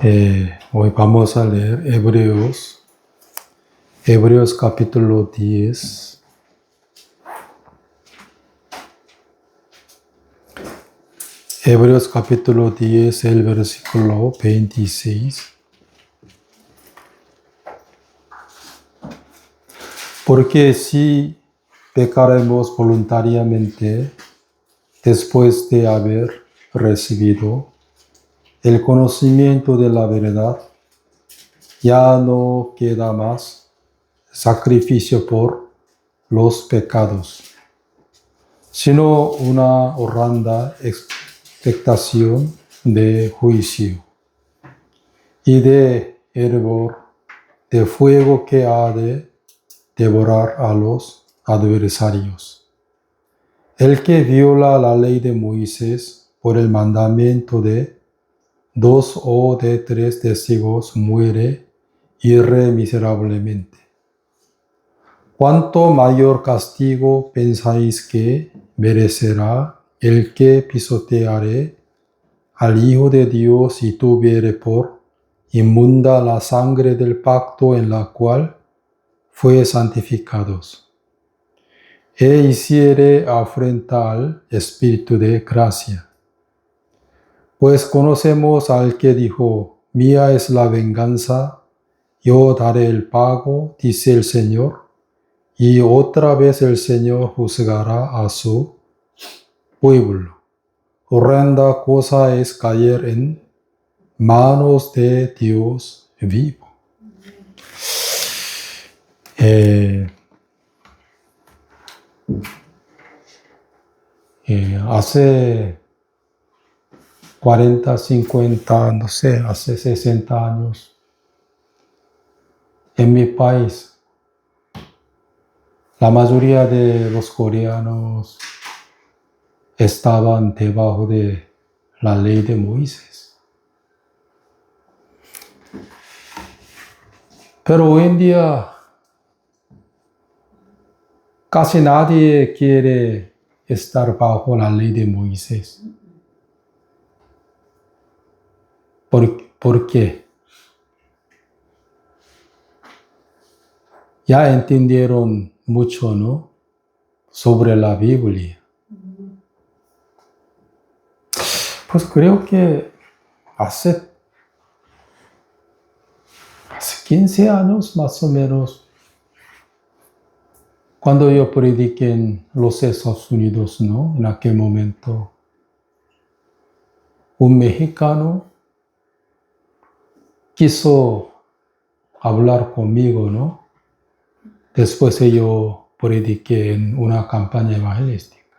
Hoy vamos a leer Hebreos capítulo 10. Hebreos capítulo 10, el versículo 26. Porque si pecaremos voluntariamente después de haber recibido el conocimiento de la verdad, ya no queda más sacrificio por los pecados, sino una horrenda expectación de juicio y de hervor de fuego que ha de devorar a los adversarios. El que viola la ley de Moisés por el mandamiento de 2 o de 3 testigos muere irremiseriablemente. ¿Cuánto mayor castigo pensáis que merecerá el que pisoteare al Hijo de Dios y tuviere por inmunda la sangre del pacto en la cual fue santificados, e hiciere afrenta al Espíritu de gracia? Pues conocemos al que dijo: mía es la venganza, yo daré el pago, dice el Señor. Y otra vez el Señor juzgará a su pueblo. Horrenda cosa es caer en manos de Dios vivo. Hace 40, 50, no sé, hace 60 años, en mi país, la mayoría de los coreanos estaban debajo de la ley de Moisés. Pero hoy en día casi nadie quiere estar bajo la ley de Moisés. ¿Por qué? Ya entendieron mucho, ¿no?, sobre la Biblia. Pues creo que hace 15 años más o menos, cuando yo prediqué en los Estados Unidos, ¿no?, en aquel momento, un mexicano quiso hablar conmigo, ¿no?, después de yo prediqué en una campaña evangelística.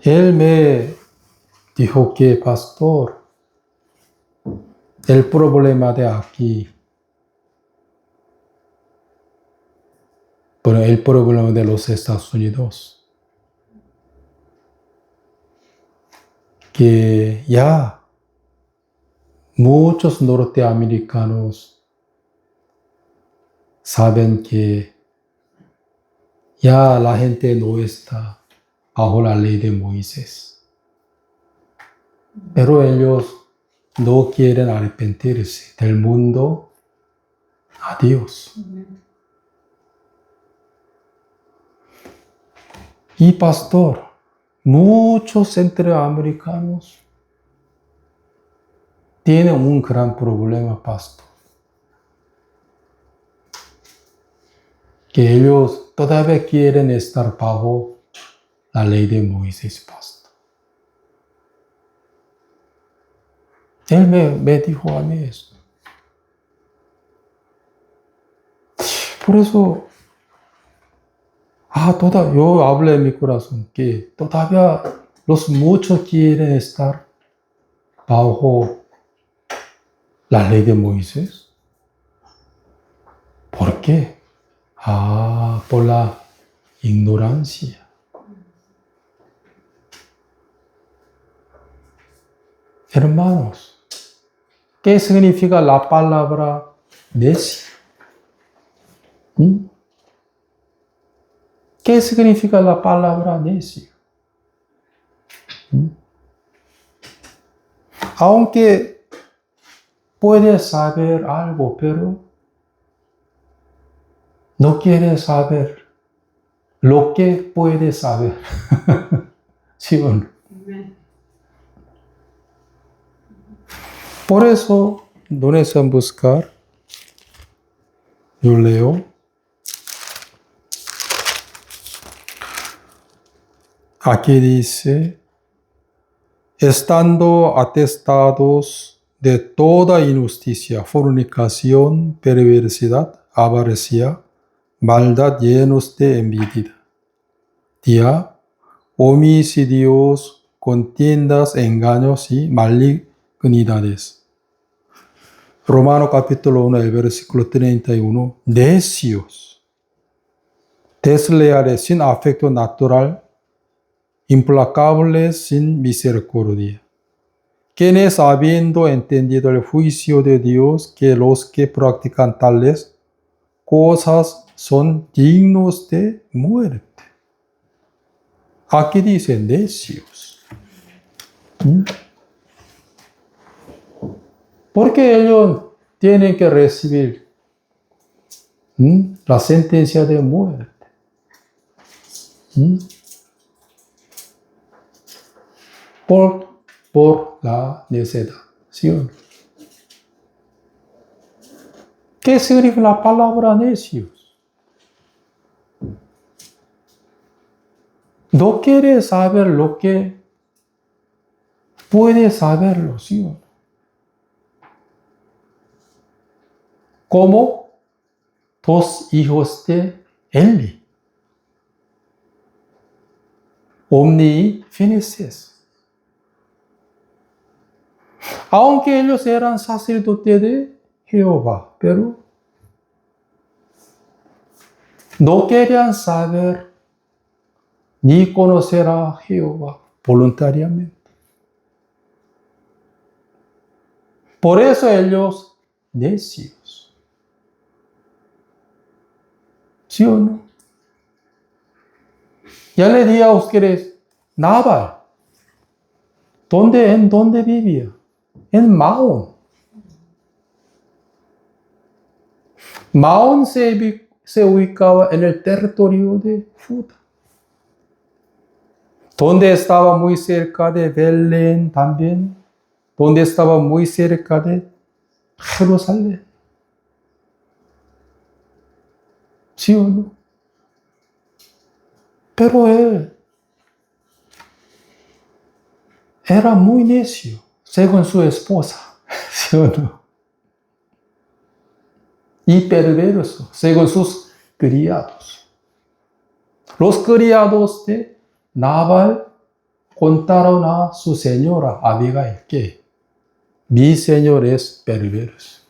Él me dijo que, pastor, el problema de aquí, pero el problema de los Estados Unidos, que ya muchos norteamericanos saben que ya la gente no está bajo la ley de Moisés, pero ellos no quieren arrepentirse del mundo a Dios. Y pastor, muchos centroamericanos tienen un gran problema, pastor, que ellos todavía quieren estar bajo la ley de Moisés, pastor. Él me dijo a mí esto. Por eso, yo hablé en mi corazón que todavía los muchos quieren estar bajo la ley de Moisés. ¿Por qué? Por la ignorancia. Hermanos, ¿qué significa la palabra necio? ¿Qué significa la palabra necio? Aunque puede saber algo, pero no quiere saber lo que puede saber. ¿Sí o no? Por eso, no necesitan buscar. Yo leo. Aquí dice, estando atestados de toda injusticia, fornicación, perversidad, avaricia, maldad llenos de envidia, homicidios, contiendas, engaños y malignidades. Romano capítulo 1, el versículo 31. Necios, desleales, sin afecto natural, implacables, sin misericordia, quienes habiendo entendido el juicio de Dios, que los que practican tales cosas son dignos de muerte. Aquí dice necios. Porque ellos tienen que recibir la sentencia de muerte. Por la necedad. ¿Sí o no? ¿Qué significa la palabra necios? No quiere saber lo que puede saberlo, ¿sí o no? Como dos hijos de Eli, Omni y Fineses. Aunque ellos eran sacerdotes de Jehová, pero no querían saber ni conocer a Jehová voluntariamente. Por eso ellos necios. ¿Sí o no? Ya le dije a ustedes, Nabal, ¿en dónde vivía? En Maón. Maón se ubicaba en el territorio de Judá, donde estaba muy cerca de Belén también, donde estaba muy cerca de Jerusalén. ¿Sí o no? Pero él era muy necio, según su esposa. ¿Sí o no? Y perverso, según sus criados. Los criados de Nabal contaron a su señora Abigail que mi señor es perverso.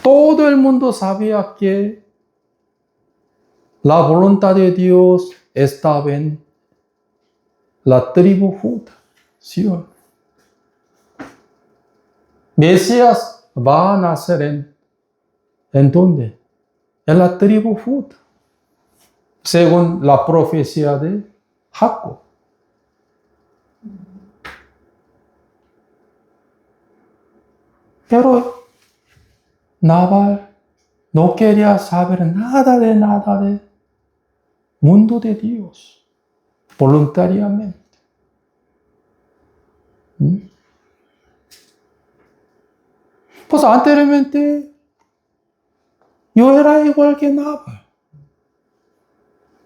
Todo el mundo sabía que la voluntad de Dios estaba en la tribu Judá. ¿Sí o no? Mesías va a nacer ¿en dónde? En la tribu Judá, según la profecía de Jacob. Pero Nabal no quería saber nada de mundo de Dios, voluntariamente. Pues anteriormente yo era igual que Nabal.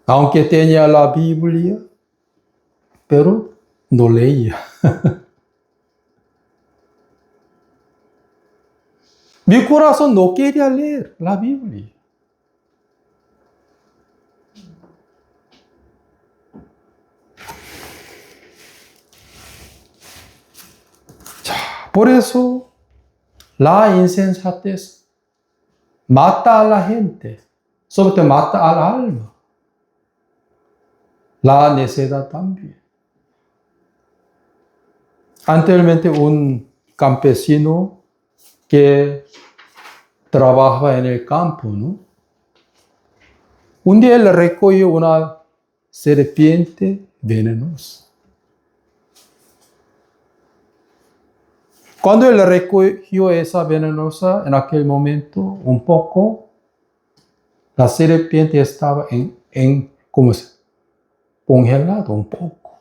Aunque tenía la Biblia, pero no leía. Mi corazón no quería leer la Biblia. Por eso, la insensatez mata a la gente, sobre todo mata al alma. La necedad también. Anteriormente, un campesino que trabajaba en el campo, ¿no? Un día él recogió una serpiente venenosa. Cuando él recogió esa venenosa, en aquel momento, un poco, la serpiente estaba ¿cómo se? Congelado un poco.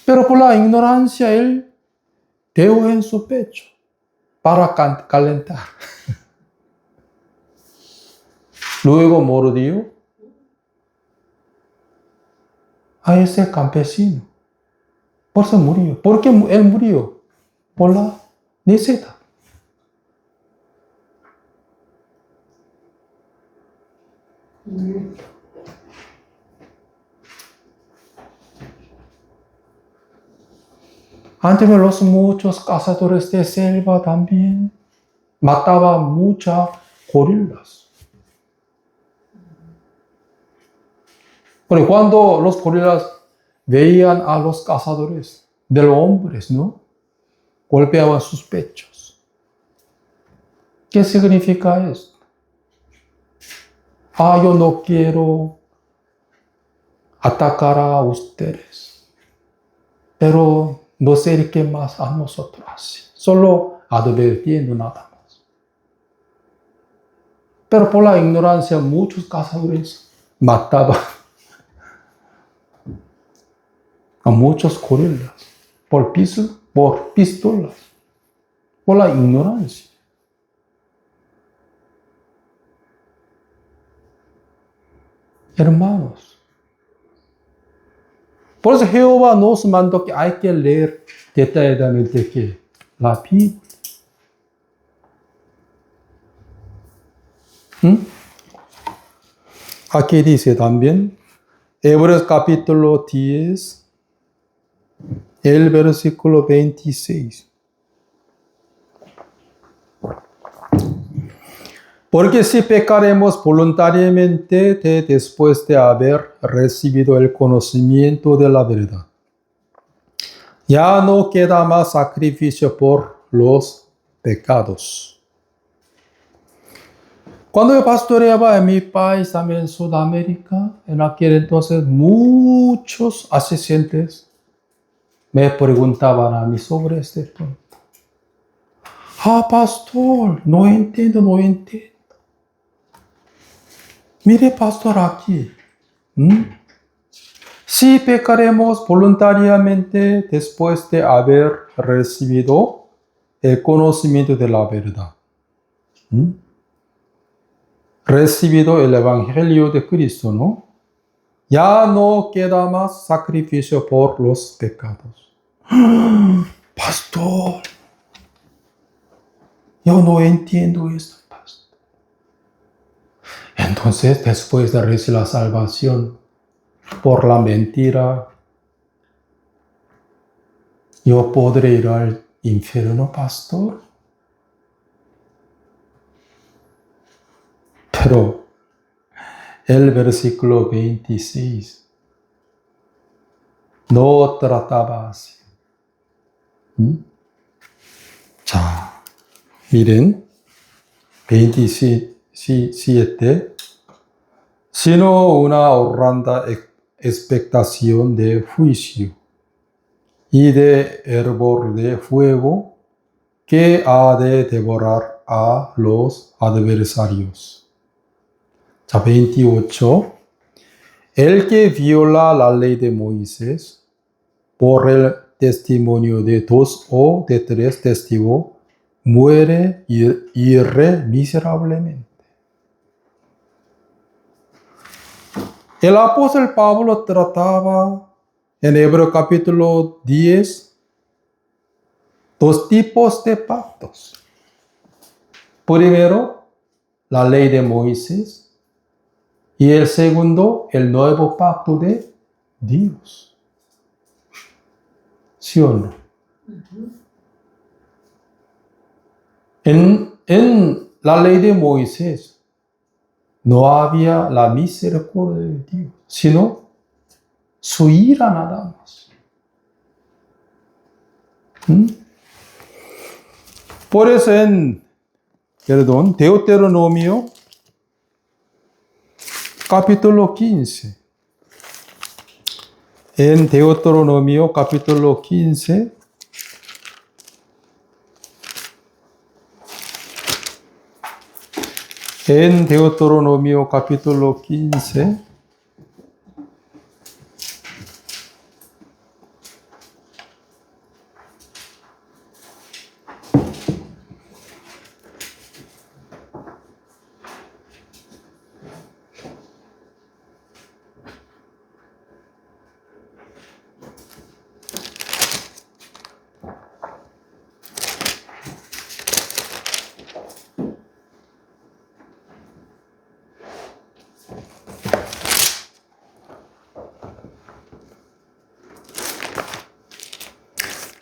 Pero por la ignorancia, él dejó en su pecho para calentar. Luego mordió a ese campesino. Por eso murió. ¿Por qué él murió? Por la necesidad. Antes los muchos cazadores de selva también mataban muchas gorilas. Pero cuando los gorilas veían a los cazadores de los hombres, ¿no? Golpeaban sus pechos. ¿Qué significa esto? Yo no quiero atacar a ustedes, pero no sé qué más a nosotros hace. Solo advirtiendo nada más. Pero por la ignorancia, muchos cazadores mataban a muchos gorilas por pistolas, por la ignorancia. Hermanos, por eso Jehová nos mandó que hay que leer detalladamente que la Biblia. Aquí dice también, Hebreos capítulo 10, el versículo 26. Porque si pecaremos voluntariamente después de haber recibido el conocimiento de la verdad, ya no queda más sacrificio por los pecados. Cuando yo pastoreaba en mi país, también en Sudamérica, en aquel entonces muchos asistentes me preguntaban a mí sobre este punto. Pastor, no entiendo. Mire, pastor, aquí. Si pecaremos voluntariamente después de haber recibido el conocimiento de la verdad, recibido el Evangelio de Cristo, ¿no? Ya no queda más sacrificio por los pecados. Pastor, yo no entiendo esto, pastor. Entonces, después de recibir la salvación por la mentira, ¿yo podré ir al infierno, pastor? Pero el versículo 26 no trataba así. 자, miren, 27. Sino una horrenda expectación de juicio y de hervor de fuego que ha de devorar a los adversarios. 자, 28. El que viola la ley de Moisés por el testimonio de 2 o de 3 testigos muere irremiseriablemente. El apóstol Pablo trataba en Hebreos capítulo 10 dos tipos de pactos. Primero, la ley de Moisés, y el segundo, el nuevo pacto de Dios. ¿Sí o no? En la ley de Moisés no había la misericordia de Dios, sino su ira nada más. Por eso en Deuteronomio capítulo 15. En Deuteronomio capítulo 15, en Deuteronomio capítulo 15,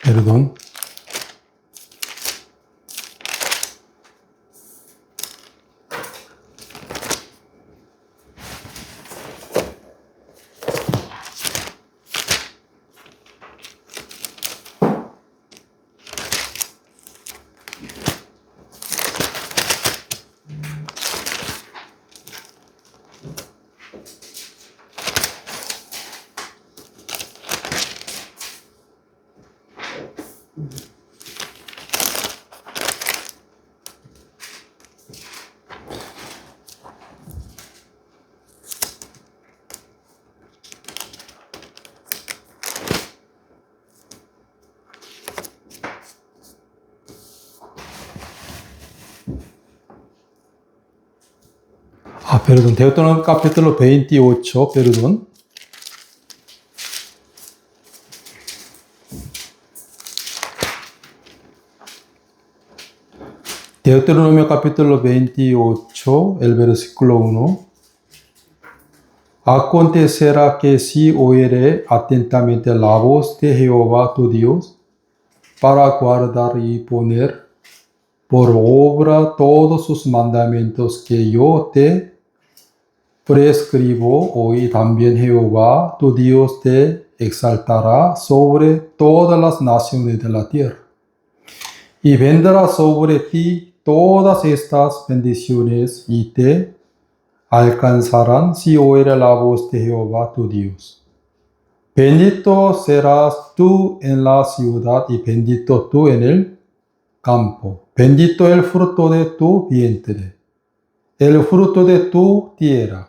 perdón. Perdón, Deuteronomio capítulo 28, perdón. Deuteronomio capítulo 28, el versículo 1. Acontecerá que si oiré atentamente la voz de Jehová tu Dios, para guardar y poner por obra todos sus mandamientos que yo te prescribo hoy, también Jehová tu Dios te exaltará sobre todas las naciones de la tierra. Y vendrá sobre ti todas estas bendiciones y te alcanzarán si oirás la voz de Jehová tu Dios. Bendito serás tú en la ciudad y bendito tú en el campo. Bendito el fruto de tu vientre, el fruto de tu tierra.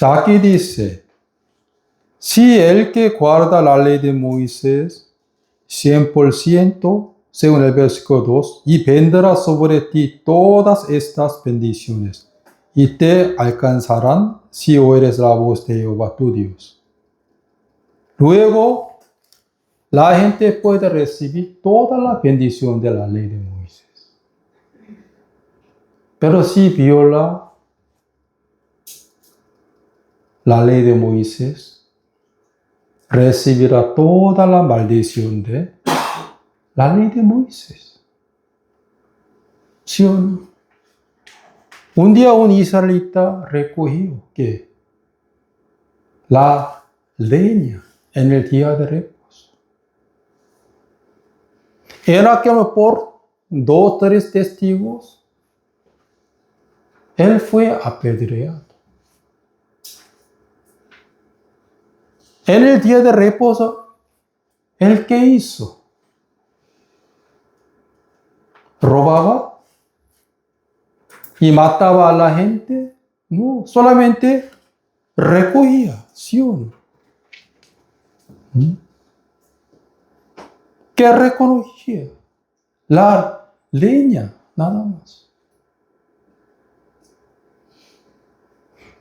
Aquí dice, si el que guarda la ley de Moisés 100%, según el versículo 2, y vendrá sobre ti todas estas bendiciones, y te alcanzarán si oyeres la voz de Jehová tu Dios. Luego, la gente puede recibir toda la bendición de la ley de Moisés. Pero si viola la ley de Moisés, recibirá toda la maldición de la ley de Moisés. ¿Sí o no? Un día un israelita recogió que la leña en el día de reposo. Era que por 2 o 3 testigos, él fue apedreado. En el día de reposo, ¿él qué hizo? ¿Robaba y mataba a la gente? No, solamente recogía, ¿sí o no? ¿Qué reconocía? La leña, nada más.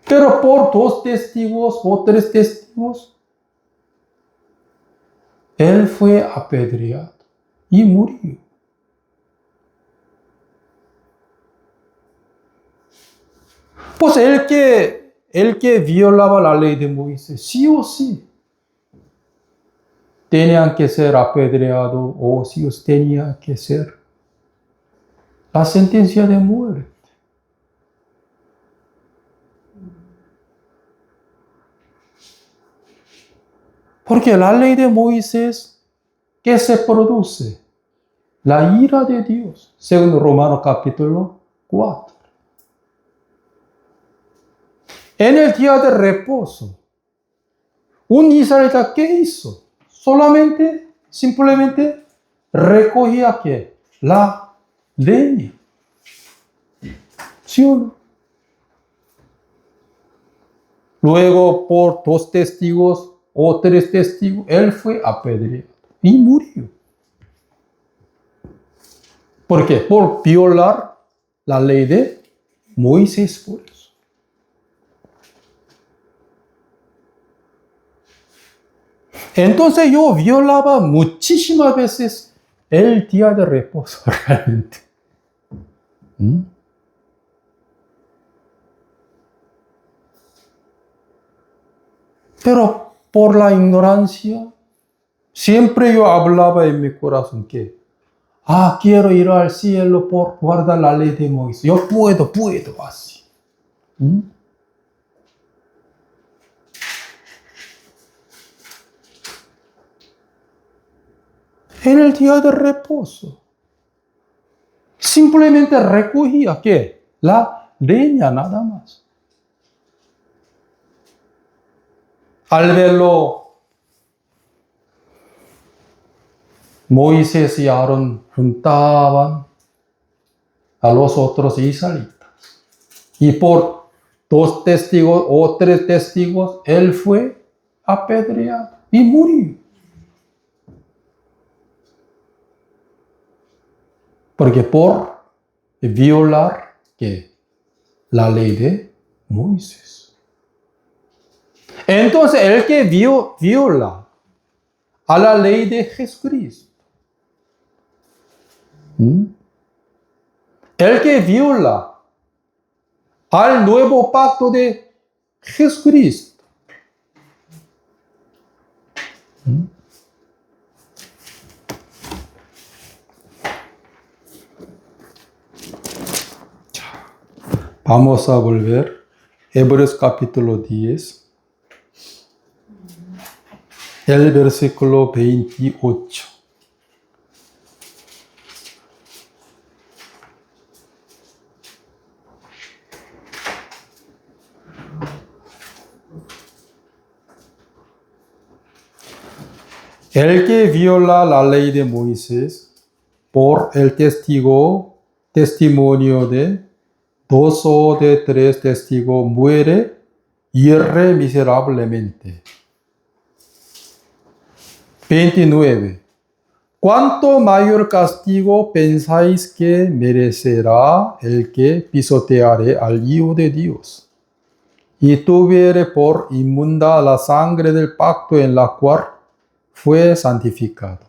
Pero por 2 testigos o 3 testigos, él fue apedreado y murió. Pues el que violaba la ley de Moisés, sí o sí, tenían que ser apedreados o sí o sí tenía que ser la sentencia de muerte. Porque la ley de Moisés, ¿qué se produce? La ira de Dios, según Romanos capítulo 4. En el día de reposo, un israelita, ¿qué hizo? Simplemente recogía ¿qué? La leña. ¿Sí o no? Luego, por 2 testigos o 3 testigos, él fue apedreado y murió. ¿Por qué? Por violar la ley de Moisés, por eso. Entonces yo violaba muchísimas veces el día de reposo, realmente. Pero por la ignorancia, siempre yo hablaba en mi corazón que, quiero ir al cielo por guardar la ley de Moisés. Yo puedo, así. En el día de reposo, simplemente recogía ¿qué? La leña nada más. Al verlo, Moisés y Aarón juntaban a los otros israelitas. Y por 2 testigos o 3 testigos, él fue apedreado y murió. Porque por violar ¿qué? La ley de Moisés. Entonces, el que viola a la ley de Jesucristo, el que viola al nuevo pacto de Jesucristo, vamos a volver. Hebreos capítulo 10. El versículo 28. El que viola la ley de Moisés por el testimonio de 2 o de 3 testigos muere irremiseriablemente. 29. ¿Cuánto mayor castigo pensáis que merecerá el que pisoteare al Hijo de Dios y tuviere por inmunda la sangre del pacto en la cual fue santificado,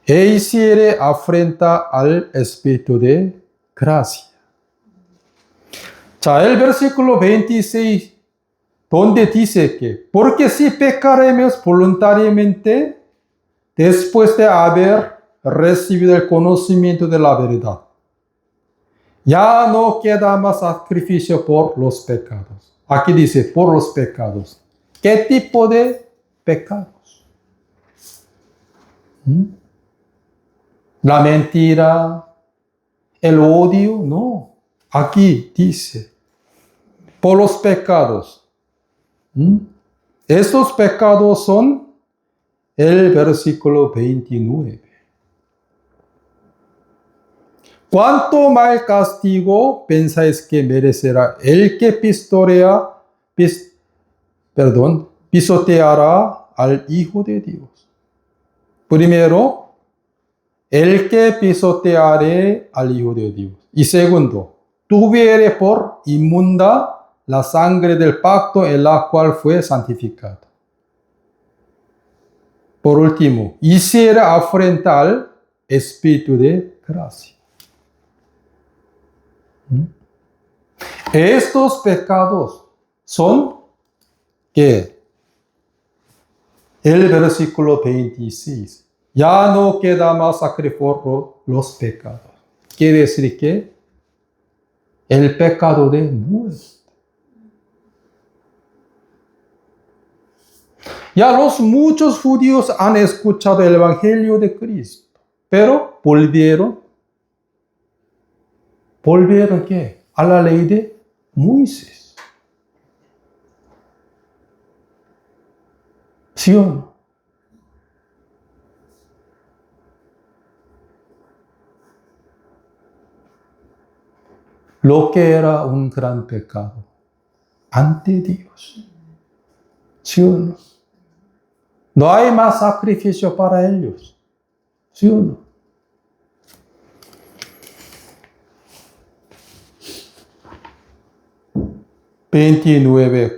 e hiciere afrenta al Espíritu de gracia? El versículo 26, donde dice que, porque si pecaremos voluntariamente, después de haber recibido el conocimiento de la verdad, ya no queda más sacrificio por los pecados. Aquí dice, por los pecados. ¿Qué tipo de pecados? La mentira, el odio, no. Aquí dice, por los pecados. Estos pecados son el versículo 29. ¿Cuánto mal castigo pensáis que merecerá el que pisoteará al Hijo de Dios? Primero, el que pisoteare al Hijo de Dios. Y segundo, tuviere por inmunda la sangre del pacto en la cual fue santificado. Por último, hiciera afrenta al Espíritu de gracia. Estos pecados son que el versículo 26, ya no queda más sacrificio por los pecados. Quiere decir que el pecado de muerte. Ya los muchos judíos han escuchado el Evangelio de Cristo, pero volvieron ¿qué? A la ley de Moisés. ¿Sí o no? Lo que era un gran pecado ante Dios. ¿Sí o no? No hay más sacrificio para ellos. ¿Sí o no?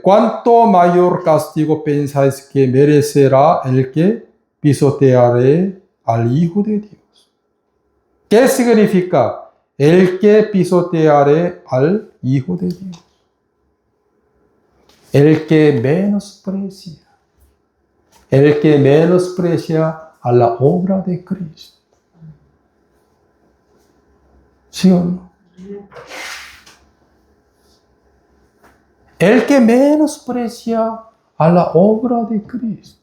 ¿Cuánto mayor castigo pensáis que merecerá el que pisoteare al Hijo de Dios? ¿Qué significa el que pisoteare al Hijo de Dios? El que menosprecia a la obra de Cristo. ¿Sí o no? El que menosprecia a la obra de Cristo.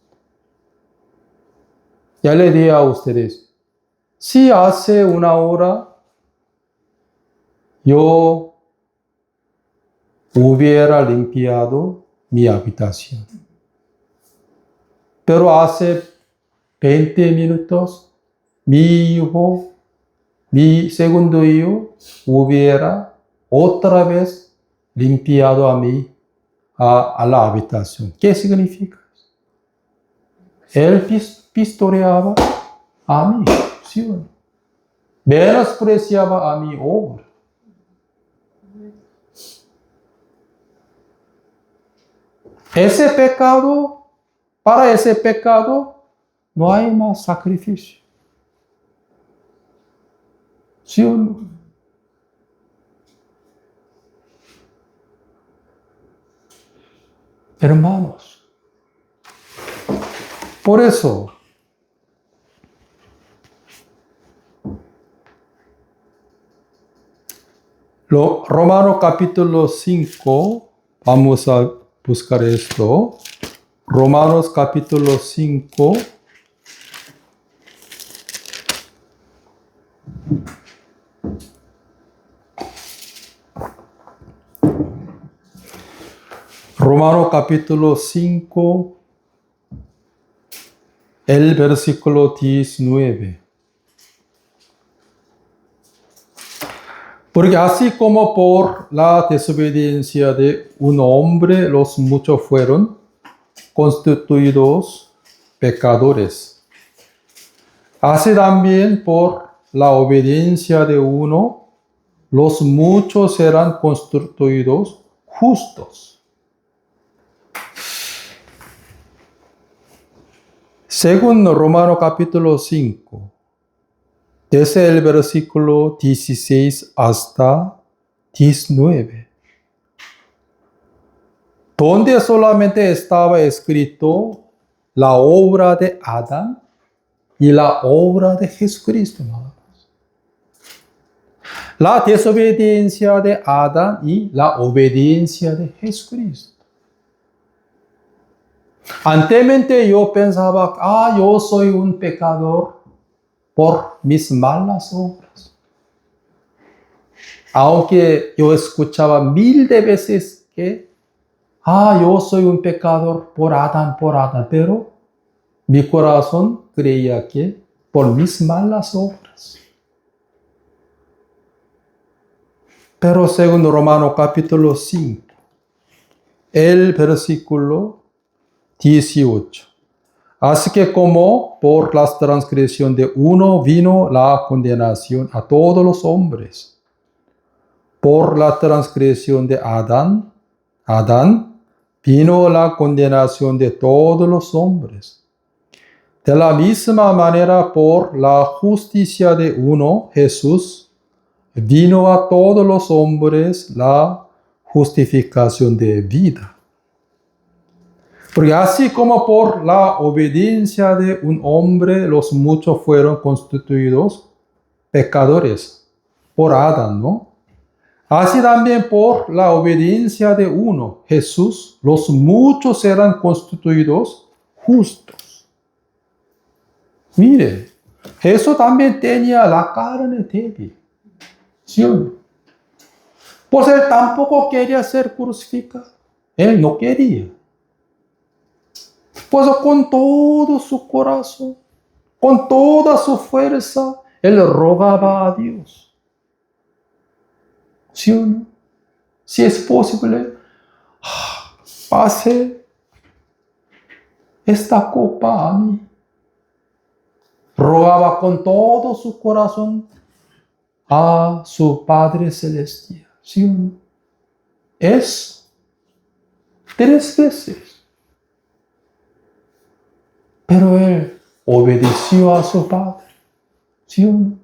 Ya le dije a ustedes, si hace una hora yo hubiera limpiado mi habitación, pero hace 20 minutos mi segundo hijo hubiera otra vez limpiado a la habitación. ¿Qué significa? Él pisoteaba a mí, ¿sí o no? Menospreciaba a mi obra. Para ese pecado, no hay más sacrificio. ¿Sí o no? Hermanos, por eso, Romanos capítulo 5, vamos a buscar esto. Romanos capítulo 5. Romanos capítulo 5, el versículo 19. Porque así como por la desobediencia de un hombre los muchos fueron constituidos pecadores, así también por la obediencia de uno los muchos serán constituidos justos. Según Romanos capítulo 5, desde el versículo 16 hasta 19, donde solamente estaba escrito la obra de Adán y la obra de Jesucristo. La desobediencia de Adán y la obediencia de Jesucristo. Anteriormente yo pensaba, yo soy un pecador por mis malas obras. Aunque yo escuchaba 1000 de veces que, yo soy un pecador por Adán, pero mi corazón creía que por mis malas obras. Pero según Romanos capítulo 5, el versículo 18. Así que como por la transgresión de uno vino la condenación a todos los hombres, por la transgresión de Adán vino la condenación de todos los hombres. De la misma manera, por la justicia de uno, Jesús, vino a todos los hombres la justificación de vida. Porque así como por la obediencia de un hombre los muchos fueron constituidos pecadores, por Adán, ¿no? Así también por la obediencia de uno, Jesús, los muchos serán constituidos justos. Mire, Jesús también tenía la carne débil, ¿sí o no? Pues él tampoco quería ser crucificado. Él no quería. Pues con todo su corazón, con toda su fuerza, él rogaba a Dios. ¿Sí o no? Si es posible, pase esta copa a mí. Rogaba con todo su corazón a su Padre Celestial. ¿Sí o no? Es 3 veces. Pero él obedeció a su Padre. ¿Sí o no?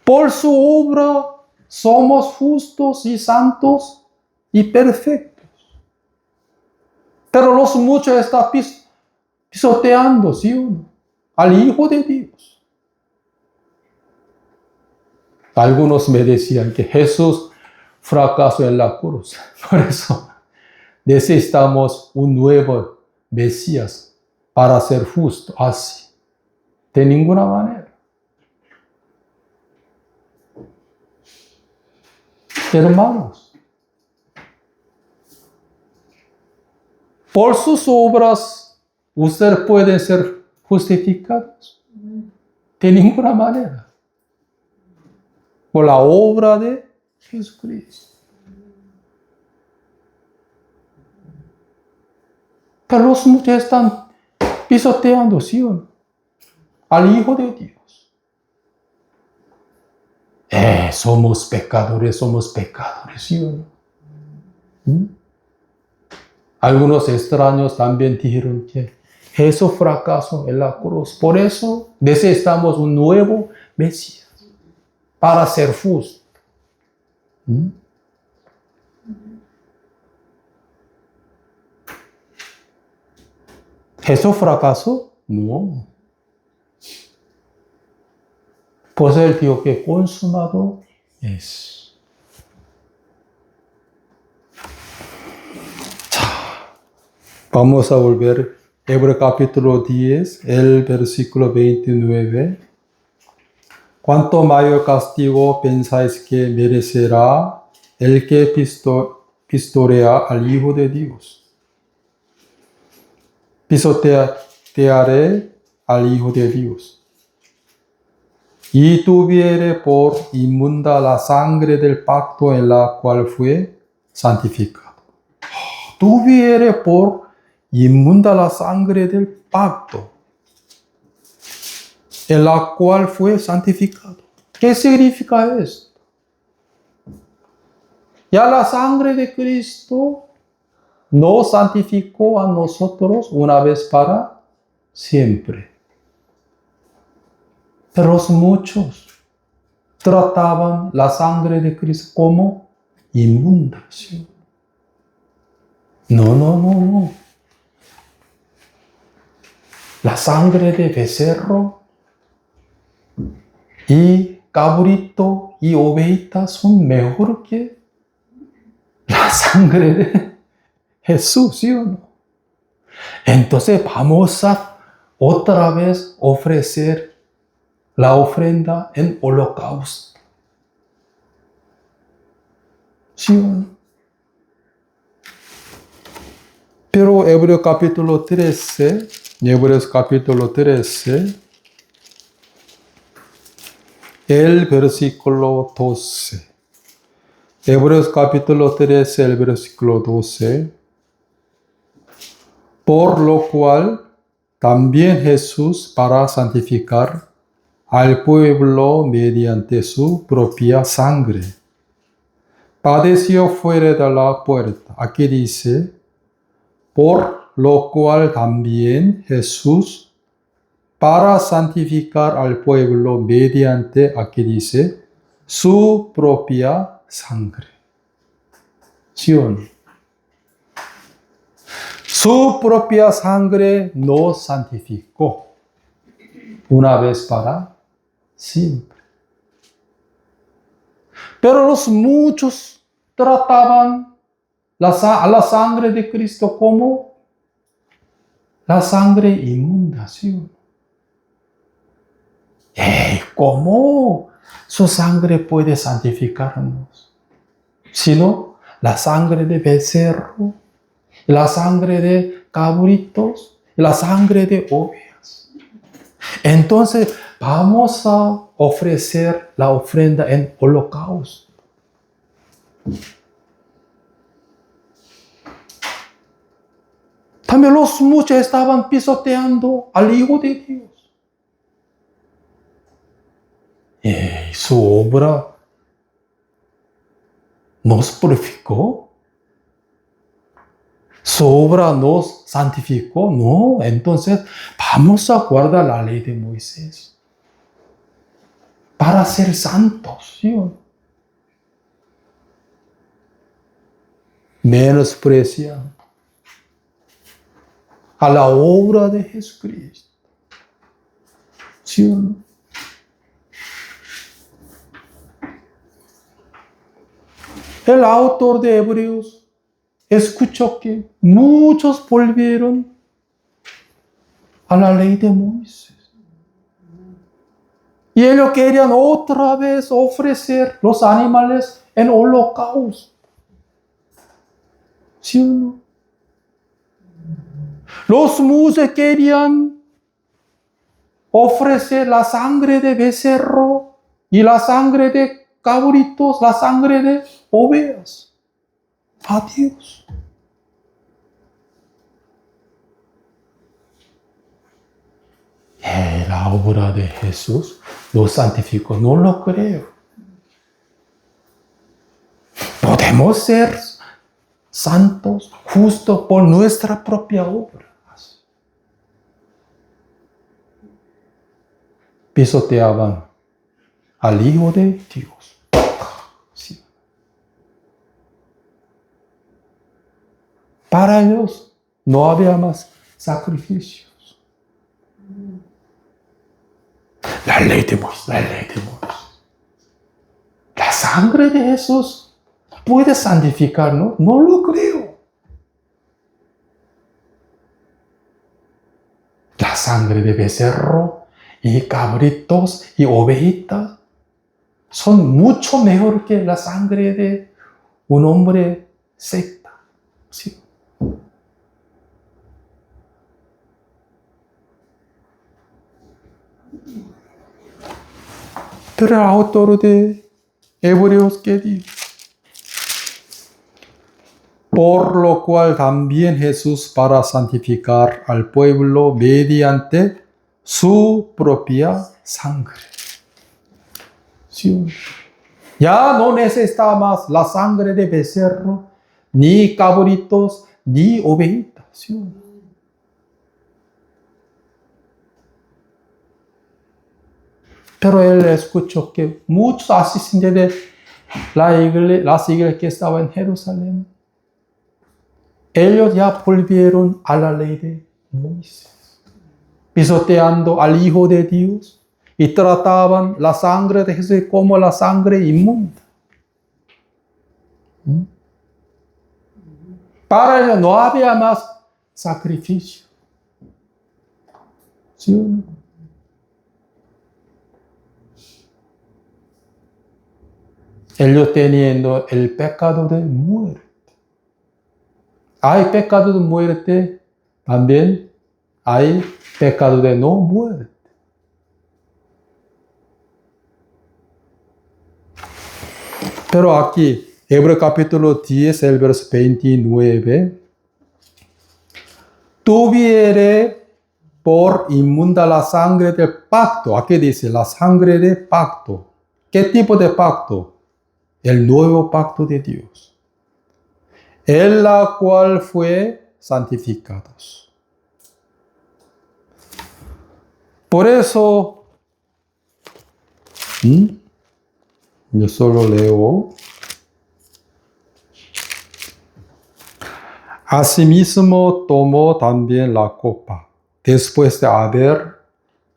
Por su obra somos justos y santos y perfectos. Pero los muchos están pisoteando, ¿sí o no? Al Hijo de Dios. Algunos me decían que Jesús fracasó en la cruz. Por eso necesitamos un nuevo Mesías para ser justo. Así. De ninguna manera. Hermanos, por sus obras, ustedes pueden ser justificados. De ninguna manera. Por la obra de Jesucristo. Pero los muchos están pisoteando, ¿sí o no? Al Hijo de Dios. Somos pecadores, ¿sí o no? Algunos extraños también dijeron que Jesús fracasó en la cruz. Por eso necesitamos un nuevo Mesías para ser justo. ¿Jesús fracasó? No. Pues él dijo que consumado es. Vamos a volver. Hebreos capítulo 10, el versículo 29. ¿Cuánto mayor castigo pensáis que merecerá el que pisotea al Hijo de Dios? Pisotearé al Hijo de Dios. Y tuviere por inmunda la sangre del pacto en la cual fue santificado. Tuviere por inmunda la sangre del pacto en la cual fue santificado. ¿Qué significa esto? Ya la sangre de Cristo nos santificó a nosotros una vez para siempre. Pero muchos trataban la sangre de Cristo como inmunda. No. La sangre de becerro y cabrito y ovejita son mejor que la sangre de Jesús, ¿sí o no? Entonces vamos a otra vez ofrecer la ofrenda en holocausto. ¿Sí o no? Pero Hebreos capítulo 13, el versículo 12. Hebreos capítulo 13, el versículo 12. Por lo cual también Jesús, para santificar al pueblo mediante su propia sangre, padeció fuera de la puerta. Aquí dice, por lo cual también Jesús, para santificar al pueblo mediante, aquí dice, su propia sangre. ¿Sí o no? Su propia sangre nos santificó una vez para siempre. Pero los muchos trataban a la sangre de Cristo como la sangre inmunda. ¿Sí? ¿Cómo su sangre puede santificarnos? Sino la sangre de becerro la sangre de cabritos, la sangre de ovejas. Entonces, vamos a ofrecer la ofrenda en holocausto. También los muchos estaban pisoteando al Hijo de Dios. Y su obra nos purificó. Su obra nos santificó. No, entonces vamos a guardar la ley de Moisés para ser santos. ¿Sí? Menospreciando a la obra de Jesucristo. ¿Sí o no? El autor de Hebreos escuchó que muchos volvieron a la ley de Moisés. Y ellos querían otra vez ofrecer los animales en holocausto. ¿Sí o no? Los muchos querían ofrecer la sangre de becerro y la sangre de cabritos, la sangre de ovejas a Dios. La obra de Jesús lo santificó, no lo creo. Podemos ser santos, justos por nuestra propia obra. Pisoteaban al Hijo de Dios. Sí. Para ellos no había más sacrificios. La ley de Moisés, la ley de Moisés. La sangre de Jesús puede santificarnos, no lo creo. La sangre de becerro y cabritos y ovejitas son mucho mejor que la sangre de un hombre secta. ¿Sí? Pero el autor de Hebreos que dice, por lo cual también Jesús, para santificar al pueblo mediante su propia sangre. ¿Sí? Ya no necesita más la sangre de becerro, ni cabritos, ni ovejitas. ¿Sí? Pero él escuchó que muchos asistentes de las iglesias que estaban en Jerusalén, ellos ya volvieron a la ley de Moisés, pisoteando al Hijo de Dios y trataban la sangre de Jesús como la sangre inmunda. Para ellos no había más sacrificio. ¿Sí o no? Ellos teniendo el pecado de muerte. Hay pecado de muerte, también hay pecado de no muerte. Pero aquí, Hebreos capítulo 10, el verso 29, tuviere por inmunda la sangre del pacto. Aquí dice la sangre del pacto. ¿Qué tipo de pacto? El nuevo pacto de Dios, en la cual fue santificados. Por eso, yo solo leo. Asimismo tomó también la copa, después de haber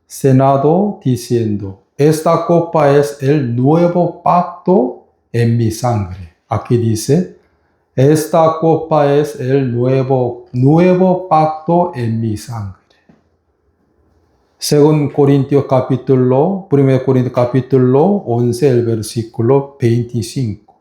cenado, diciendo, esta copa es el nuevo pacto en mi sangre. Aquí dice, esta copa es el nuevo pacto en mi sangre. Según 1 Corintios capítulo 11, el versículo 25.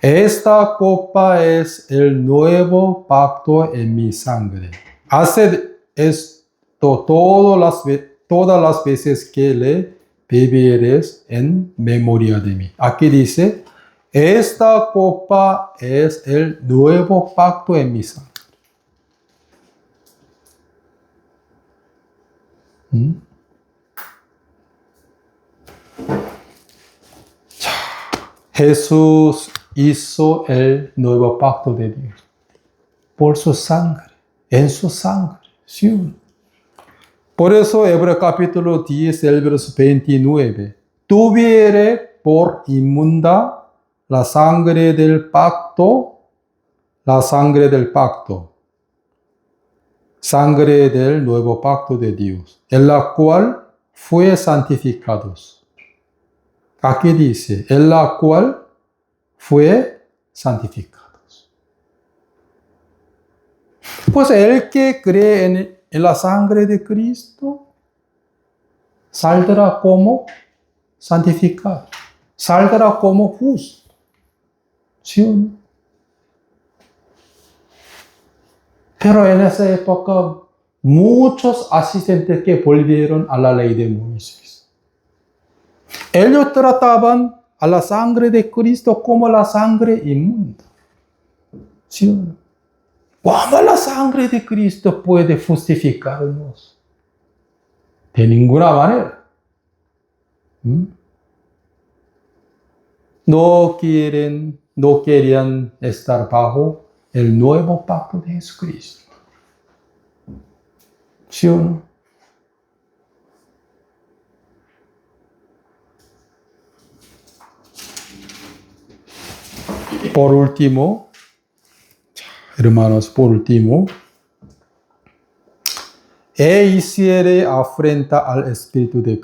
Esta copa es el nuevo pacto en mi sangre. Haced esto todas las veces que le bebieres en memoria de mí. Aquí dice, esta copa es el nuevo pacto en mi sangre. Jesús hizo el nuevo pacto de Dios por su sangre, en su sangre. ¿Sí? Por eso, Hebreos capítulo 10, el verso 29, tuviere por inmunda la sangre del pacto, sangre del nuevo pacto de Dios, en la cual fue santificados. Aquí dice, en la cual fue santificados. Pues el que cree en la sangre de Cristo saldrá como santificado, saldrá como justo. ¿Sí o no? Pero en esa época, muchos asistentes que volvieron a la ley de Moisés. Ellos trataban a la sangre de Cristo como la sangre inmunda. ¿Sí o no? ¿Cómo la sangre de Cristo puede justificarnos? De ninguna manera. No querían estar bajo el nuevo pacto de Jesucristo. ¿Sí o no? Por último, hermanos, hiciere afrenta al Espíritu de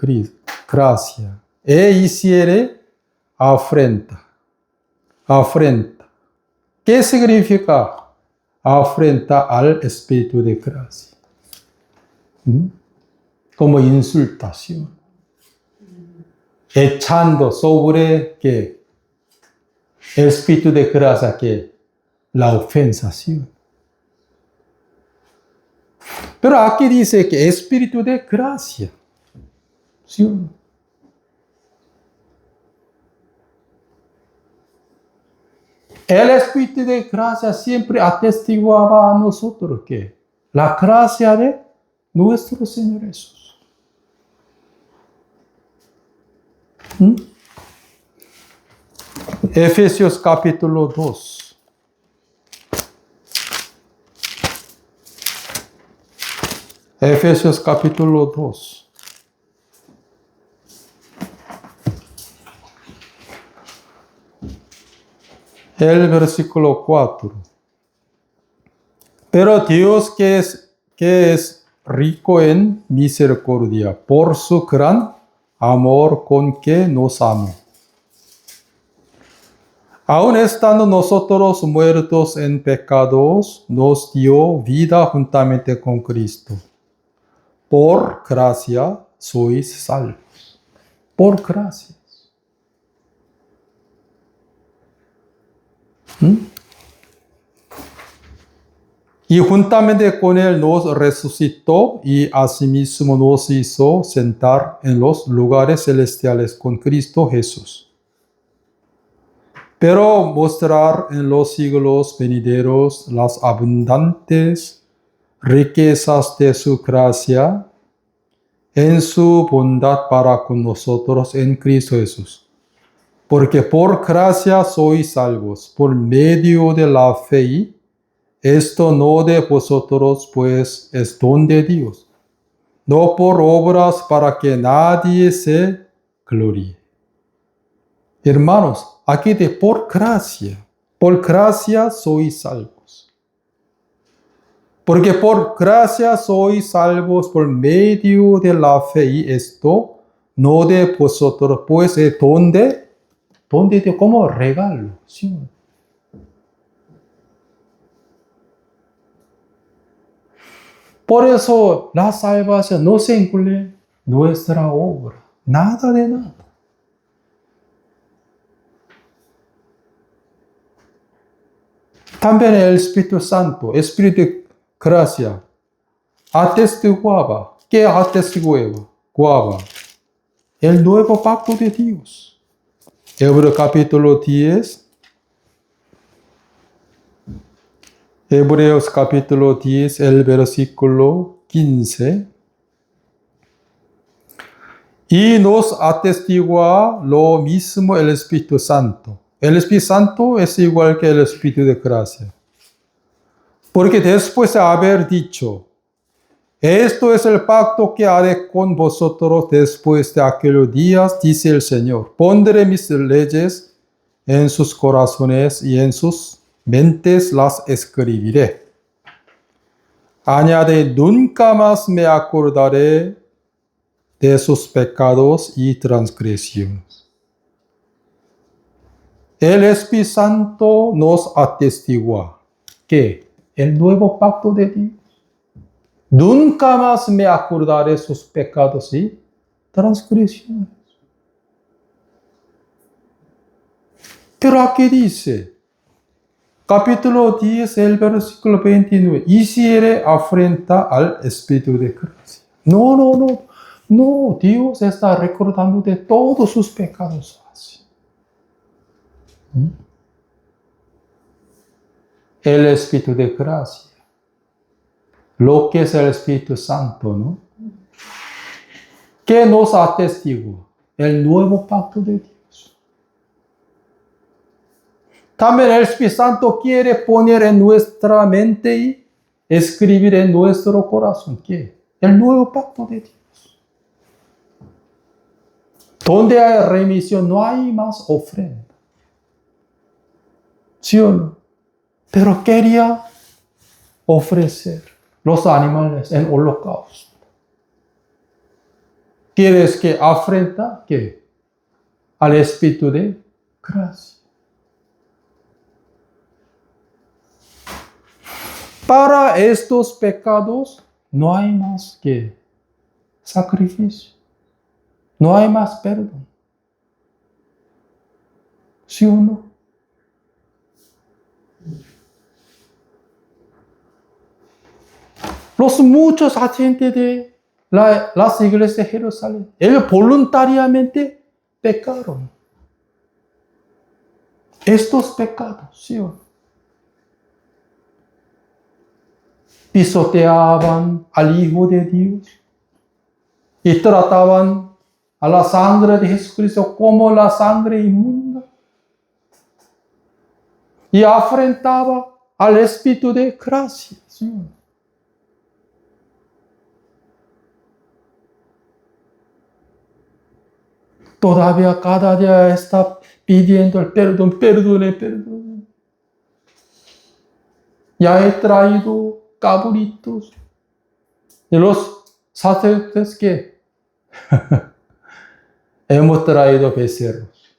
gracia. Hiciere afrenta. ¿Qué significa afrenta al Espíritu de gracia? Como insultación. Echando sobre ¿qué? El Espíritu de gracia, ¿qué? La ofensación. Pero aquí dice que Espíritu de gracia. ¿Sí o no? El Espíritu de gracia siempre atestiguaba a nosotros que la gracia de nuestro Señor Jesús. Efesios capítulo 2. Efesios capítulo 2. El versículo 4. Pero Dios que es rico en misericordia, por su gran amor con que nos amó. Aun estando nosotros muertos en pecados, nos dio vida juntamente con Cristo. Por gracia sois salvos. Por gracia. Y juntamente con Él nos resucitó y asimismo nos hizo sentar en los lugares celestiales con Cristo Jesús. Pero mostrar en los siglos venideros las abundantes riquezas de su gracia en su bondad para con nosotros en Cristo Jesús. Porque por gracia sois salvos, por medio de la fe. Esto no de vosotros, pues es don de Dios, no por obras para que nadie se gloríe. Hermanos, aquí de por gracia sois salvos. Porque por gracia sois salvos por medio de la fe, y esto no de vosotros, pues es don de Dios, como regalo. ¿Sí? Por eso la salvación no se incluye nuestra obra, nada de nada. También el Espíritu Santo, Espíritu de gracia, atestiguaba. ¿Qué atestiguaba? El nuevo pacto de Dios. Hebreos capítulo 10. Hebreos capítulo 10, el versículo 15. Y nos atestigua lo mismo el Espíritu Santo. El Espíritu Santo es igual que el Espíritu de gracia. Porque después de haber dicho, esto es el pacto que haré con vosotros después de aquellos días, dice el Señor. Pondré mis leyes en sus corazones y en sus mentes las escribiré. Añade, nunca más me acordaré de sus pecados y transgresiones. El Espíritu Santo nos atestigua que el nuevo pacto de Dios, nunca más me acordaré de sus pecados y transgresiones. Pero aquí dice, capítulo 10, el versículo 29, hiciere afrenta al Espíritu de gracia. No, Dios está recordando de todos sus pecados. El Espíritu de gracia. Lo que es el Espíritu Santo, ¿no? Que nos atestigua el nuevo pacto de Dios. También el Espíritu Santo quiere poner en nuestra mente y escribir en nuestro corazón, ¿qué? El nuevo pacto de Dios. Donde hay remisión, no hay más ofrenda. ¿Sí o no? Pero quería ofrecer los animales en holocausto. ¿Quieres que afrenta qué? Al Espíritu de gracia. Para estos pecados no hay más que sacrificio. No hay más perdón. ¿Sí o no? Los muchos agentes de las iglesias de Jerusalén, ellos voluntariamente pecaron. Estos pecados, ¿sí o no? Pisoteaban al Hijo de Dios y trataban a la sangre de Jesucristo como la sangre inmunda. Y afrentaba al Espíritu de gracia, ¿sí o no? Todavía cada día está pidiendo el perdón, perdone. Ya he traído cabritos. Y los sacerdotes que hemos traído becerros,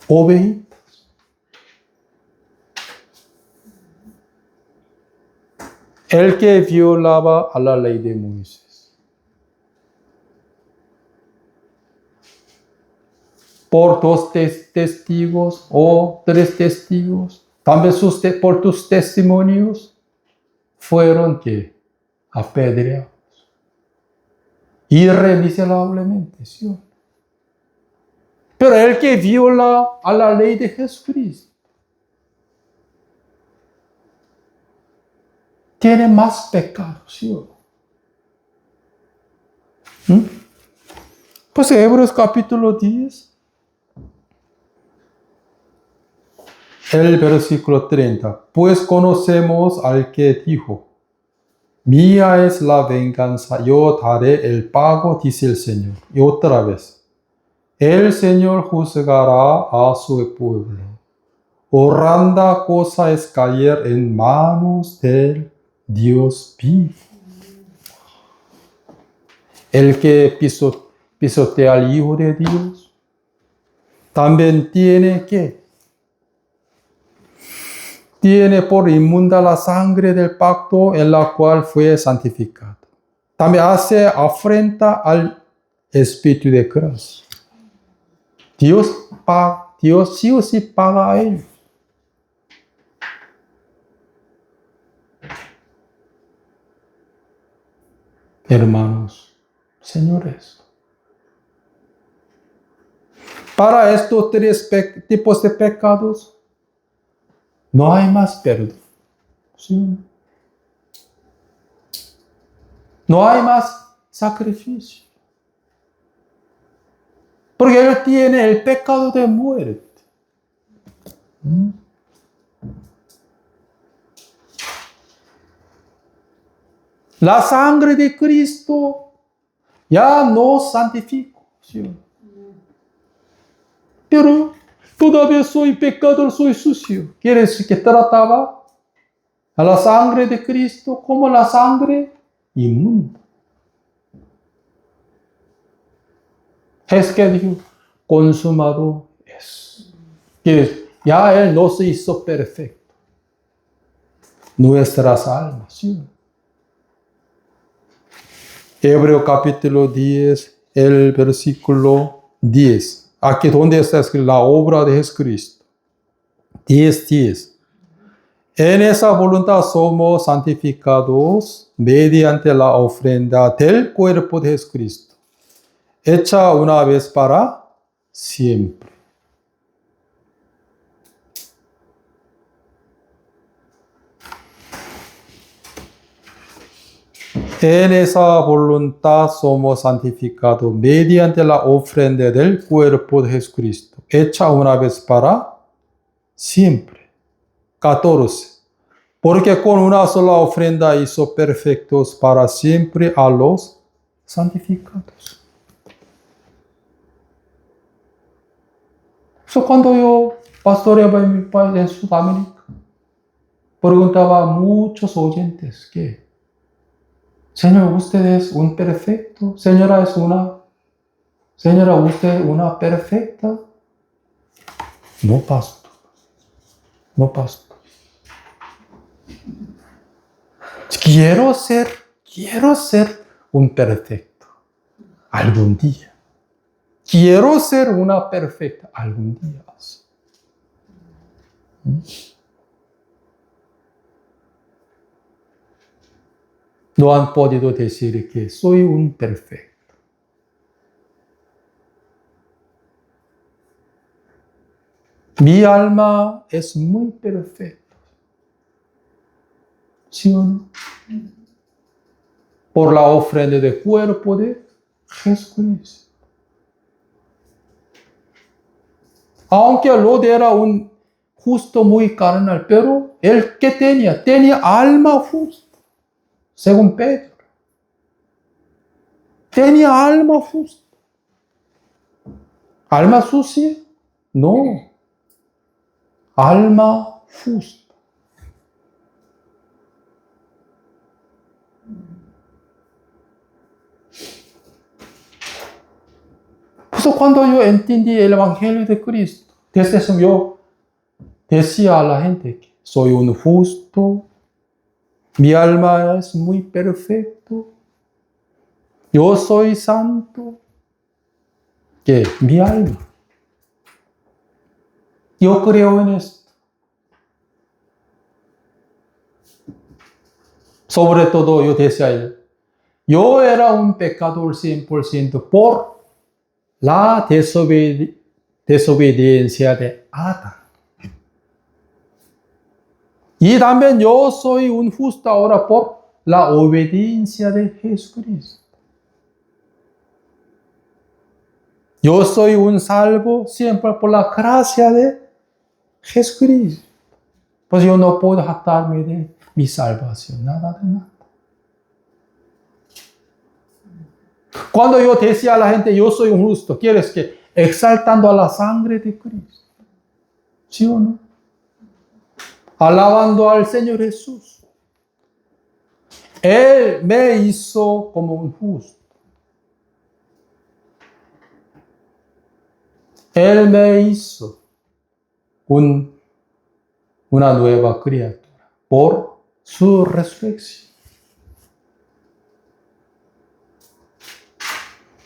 ovejitas. El que violaba a la ley de Moisés. Por 2 testigos o 3 testigos, también por tus testimonios, fueron que apedreados. Irremisiblemente, ¿sí? Pero el que viola a la ley de Jesucristo tiene más pecado, ¿sí? Pues Hebreos capítulo 10, el versículo 30. Pues conocemos al que dijo, mía es la venganza, yo daré el pago, dice el Señor. Y otra vez, el Señor juzgará a su pueblo. Horrenda cosa es caer en manos del Dios vivo. El que pisotea al Hijo de Dios también tiene por inmunda la sangre del pacto en la cual fue santificado. También hace afrenta al Espíritu de gracia. Dios sí o sí paga a ellos. Hermanos, señores, para estos tres tipos de pecados no hay más perdón. ¿Sí? No hay más sacrificio. Porque él tiene el pecado de muerte. La sangre de Cristo ya nos santificó. ¿Sí? Pero todavía soy pecador, soy sucio. Quiere decir que trataba a la sangre de Cristo como la sangre inmunda. Es que dijo, consumado es. Que ya Él no se hizo perfecto. Nuestras almas, ¿sí? Hebreo capítulo 10, el versículo 10. Aquí donde está escrito la obra de Jesucristo. 10:10. En esa voluntad somos santificados mediante la ofrenda del cuerpo de Jesucristo, hecha una vez para siempre. En esa voluntad somos santificados mediante la ofrenda del cuerpo de Jesucristo, hecha una vez para siempre. 14. Porque con una sola ofrenda hizo perfectos para siempre a los santificados. Cuando yo pastoreaba en mi país, en Sudamérica, preguntaba a muchos oyentes que, Señor, ¿usted es un perfecto? Señora, ¿usted una perfecta? No, pastor. No, pastor. Quiero ser un perfecto algún día. Quiero ser una perfecta algún día. No han podido decir que soy un perfecto. Mi alma es muy perfecta. ¿Sí o no? Por la ofrenda del cuerpo de Jesucristo. Aunque Lot era un justo muy carnal, pero él ¿qué tenía? Tenía alma justa, según Pedro. Tenía alma justa. ¿Alma sucia? No. Alma justa. Por eso cuando yo entendí el Evangelio de Cristo, desde eso yo decía a la gente que soy un justo, mi alma es muy perfecto, yo soy santo, que mi alma. Yo creo en esto. Sobre todo yo decía, yo era un pecador 100% por la desobediencia de Adán. Y también yo soy un justo ahora por la obediencia de Jesucristo. Yo soy un salvo siempre por la gracia de Jesucristo. Pues yo no puedo jactarme de mi salvación, nada de nada. Cuando yo decía a la gente, yo soy un justo, ¿quieres que exaltando a la sangre de Cristo? ¿Sí o no? Alabando al Señor Jesús. Él me hizo como un justo. Él me hizo una nueva criatura por su resurrección.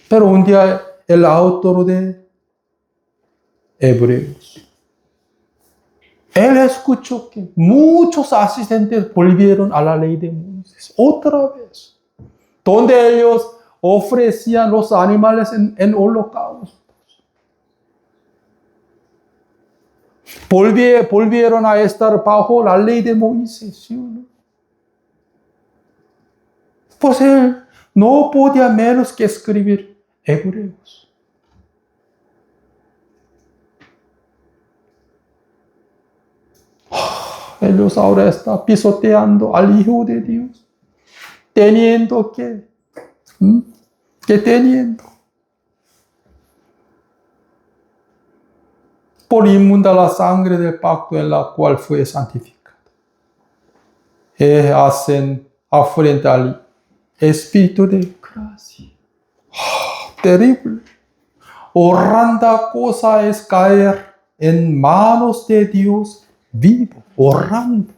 Pero un día el autor de Hebreos, él escuchó que muchos asistentes volvieron a la ley de Moisés otra vez. donde ellos ofrecían los animales en holocausto. Volvieron a estar bajo la ley de Moisés, ¿sí o no? Pues él no podía menos que escribir Hebreos. Ellos ahora están pisoteando al Hijo de Dios, teniendo que, teniendo. Por inmunda la sangre del pacto en la cual fue santificado. Hacen afrenta al Espíritu de gracia. Terrible. Horrenda cosa es caer en manos de Dios vivo. Horrenda.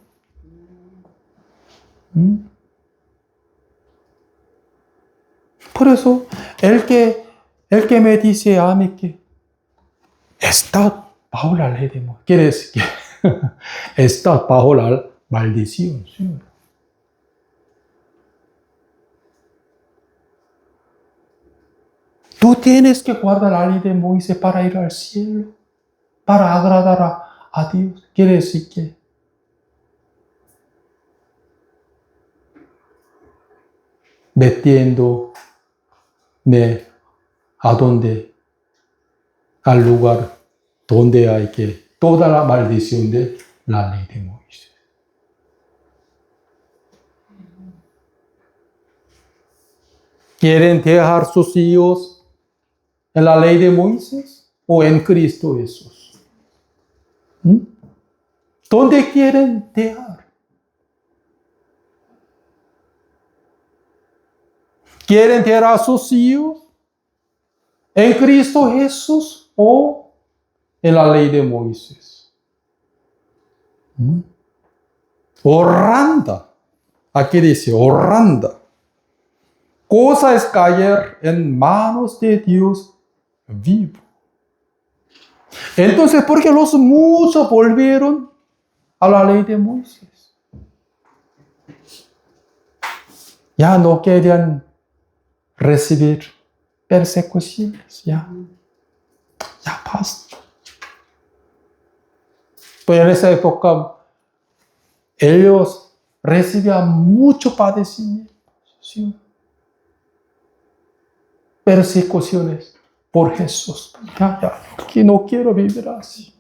Por eso, el que me dice a mí que está bajo la ley de Moisés, quiere decir que está bajo la maldición. ¿Sí? Tú tienes que guardar la ley de Moisés para ir al cielo, para agradar a Dios. Quiere decir que metiéndome al lugar donde hay que toda la maldición de la ley de Moisés. ¿Quieren dejar sus hijos en la ley de Moisés o en Cristo Jesús? ¿Dónde quieren dejar? ¿Quieren dejar a sus hijos en Cristo Jesús o en la ley de Moisés? Horrenda. Aquí dice horrenda. Cosa es caer en manos de Dios vivo. Entonces, ¿por qué los muchos volvieron a la ley de Moisés? Ya no querían recibir persecuciones, ya basta. Pues en esa época ellos recibían mucho padecimiento, ¿sí? Persecuciones por Jesús. Que no quiero vivir así.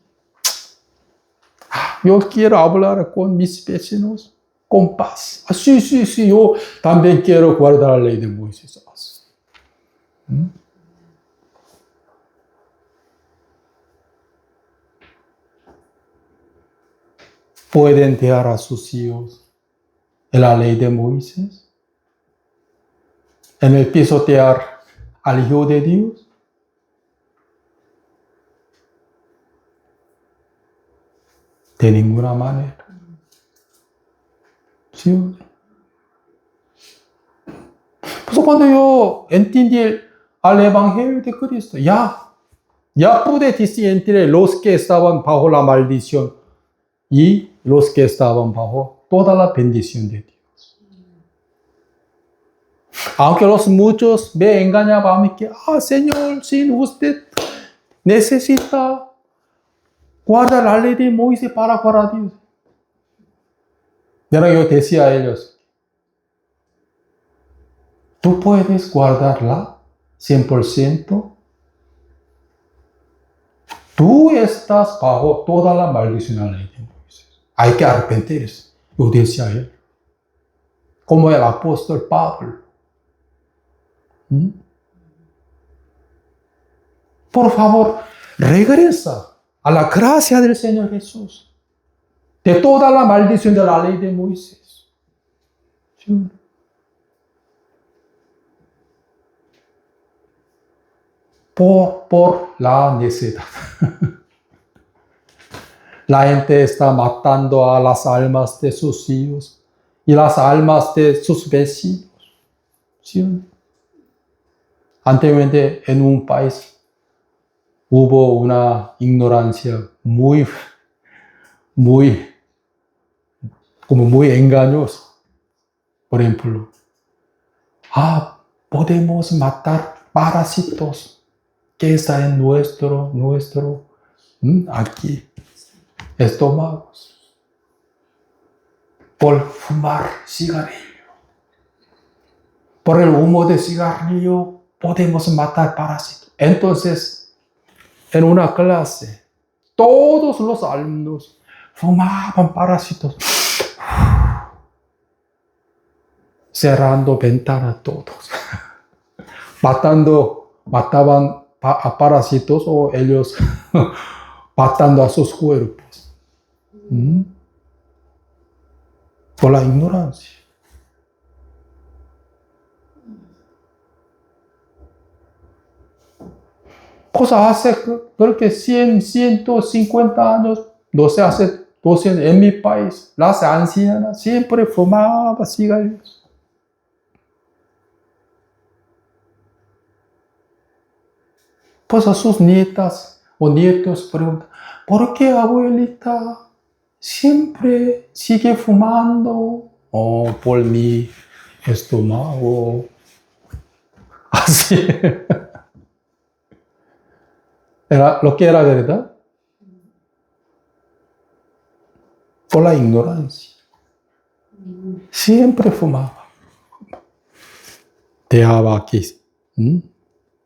Yo quiero hablar con mis vecinos con paz. Sí, yo también quiero guardar la ley de Moisés. ¿Pueden dejar a sus hijos en la ley de Moisés? ¿En el pisotear al Hijo de Dios? De ninguna manera. ¿Sí? Pues cuando yo entendí al Evangelio de Cristo, ya pude distinguir los que estaban bajo la maldición y los que estaban bajo toda la bendición de Dios. Aunque los muchos me engañaban a mí que, Señor, si usted necesita guardar la ley de Moisés para guardar a Dios. Pero yo decía a ellos, tú puedes guardarla 100%. Tú estás bajo toda la maldición de la ley de Moisés. Hay que arrepentirse. Yo decía a él. Como el apóstol Pablo. Por favor, regresa a la gracia del Señor Jesús. De toda la maldición de la ley de Moisés. ¿Sí? Por la necesidad. La gente está matando a las almas de sus hijos y las almas de sus vecinos. ¿Sí? Anteriormente en un país hubo una ignorancia muy engañosa. Por ejemplo, podemos matar parásitos que están en nuestro aquí, estómagos, por fumar cigarrillo. Por el humo de cigarrillo podemos matar parásitos. Entonces, en una clase, todos los alumnos fumaban parásitos, cerrando ventanas todos, mataban a parásitos o ellos matando a sus cuerpos. Por la ignorancia. Pues hace, creo que 100, 150 años, no sé, hace 200, en mi país, las ancianas siempre fumaban cigarrillos. Pues a sus nietas o nietos preguntan, ¿por qué abuelita siempre sigue fumando? Oh, por mi estómago. Así. Era lo que era verdad. Por la ignorancia. Siempre fumaba. Dejaba aquí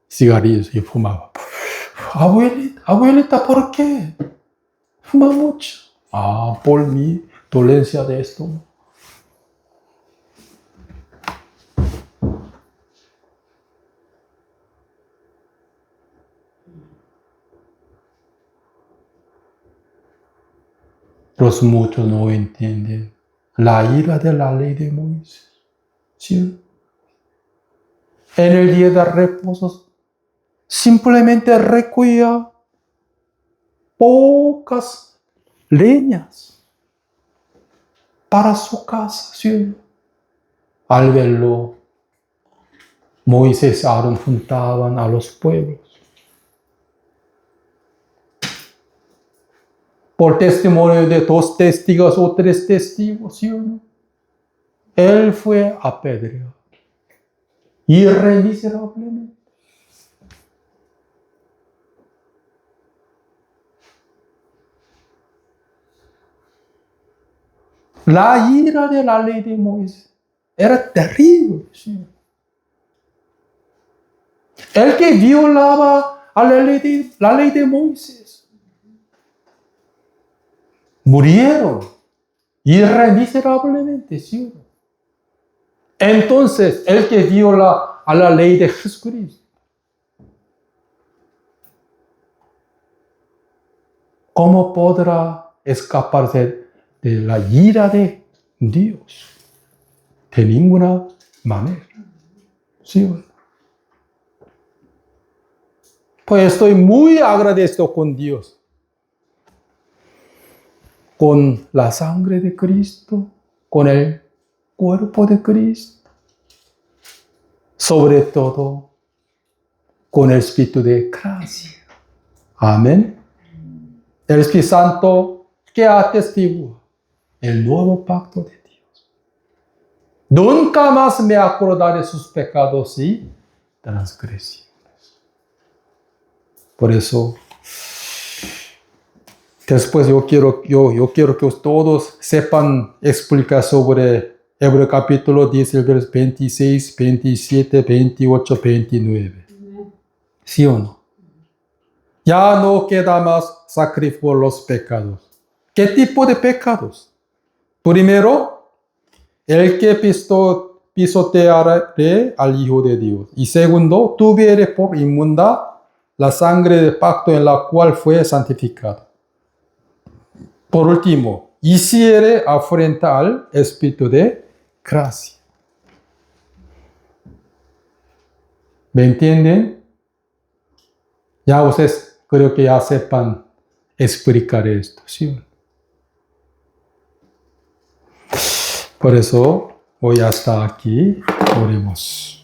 cigarrillos y fumaba. Abuelita, ¿por qué? Fuma mucho. Por mi dolencia de estómago. Los muchos no entienden la ira de la ley de Moisés. ¿Sí? En el día de reposo, simplemente recogía pocas leñas para su casa. ¿Sí? Al verlo, Moisés y Aarón juntaban a los pueblos. Por testimonio de 2 testigos o 3 testigos, ¿sí o no? Él fue apedreado irremiseriablemente. La ira de la ley de Moisés era terrible. ¿Sí? El que violaba a la ley de Moisés murieron irremiseriablemente. ¿Sí? Entonces, el que viola a la ley de Jesucristo, ¿cómo podrá escaparse de la ira de Dios? De ninguna manera. ¿Sí? Pues estoy muy agradecido con Dios. Con la sangre de Cristo, con el cuerpo de Cristo. Sobre todo, con el Espíritu de gracia. Amén. El Espíritu Santo que atestigua el nuevo pacto de Dios. Nunca más me acordaré de sus pecados y transgresiones. Por eso, después yo quiero que todos sepan explicar sobre Hebreo capítulo 10, el verso 26, 27, 28, 29. ¿Sí o no? Ya no queda más sacrificio por los pecados. ¿Qué tipo de pecados? Primero, el que pisoteare al Hijo de Dios. Y segundo, tuviere por inmunda la sangre del pacto en la cual fue santificado. Por último, hiciere afrenta al Espíritu de gracia. ¿Me entienden? Ya ustedes creo que ya sepan explicar esto, ¿sí? Por eso hoy hasta aquí oremos.